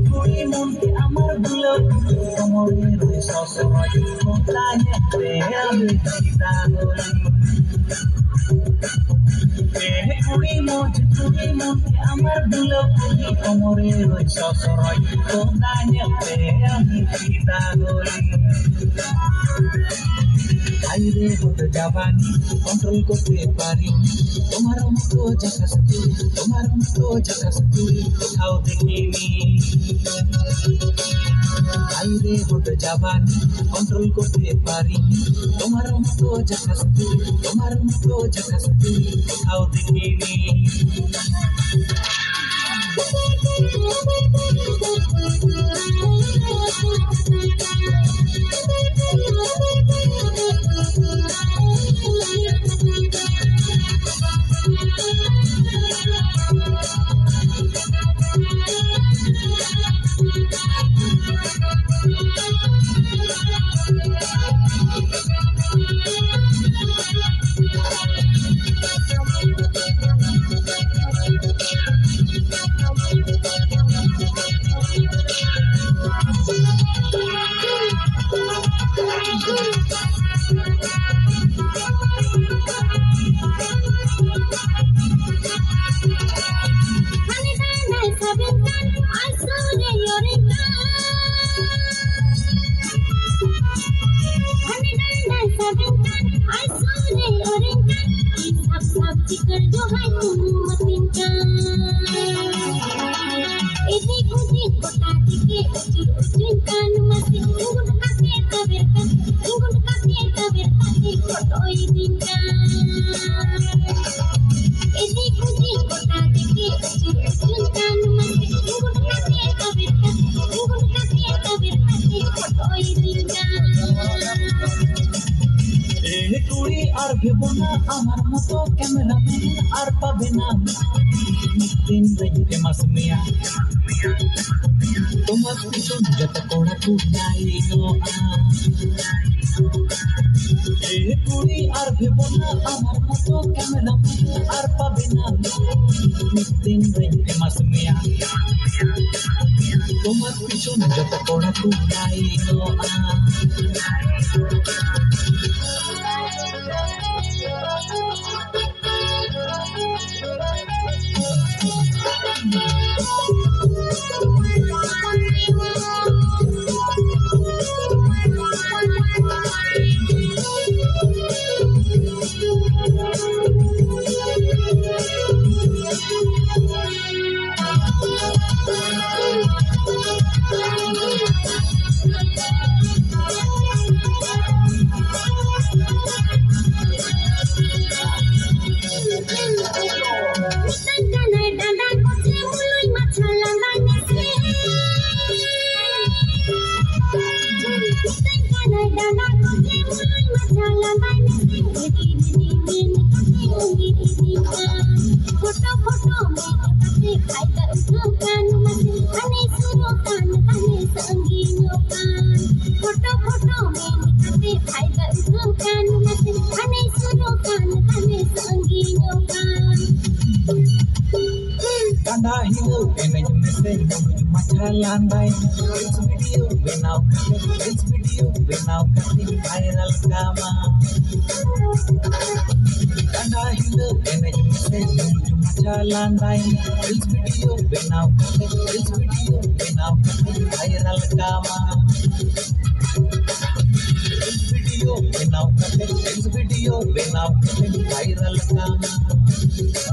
কুড়ি মনকে আমার দিল কোমরের সসয় কোথায় আমি চিন্তা করি কুড়ি মনকে আমার দিল কোমরের সসয় কোথায় আমি চিন্তা করি আইরে হতে যাবানি কন্ট্রোল করতে পারি তোমার মতো জাকাস তুই কোথাও দেখিনি আইরে হতে যাবানি কন্ট্রোল করতে পারি তোমার মতো জাকাস তুই কোথাও দেখিনি কুড়ি আর ভেব না আমার মতো ক্যামেরাম্যান আর পাবে না দিন ফেমাস মিয়া তোমার পিছন যত কড়া কুড়াই কুড়ি আর ভেব না আমার মতো ক্যামেরাম্যান আর পাবে না দিন ফেমাস মিয়া তোমার পিছন যত কড়া কুড়াই Tanda hilu image message menuju mata landai This video now viral kama Tanda hilu image message menuju mata landai This video now viral kama This video now viral kama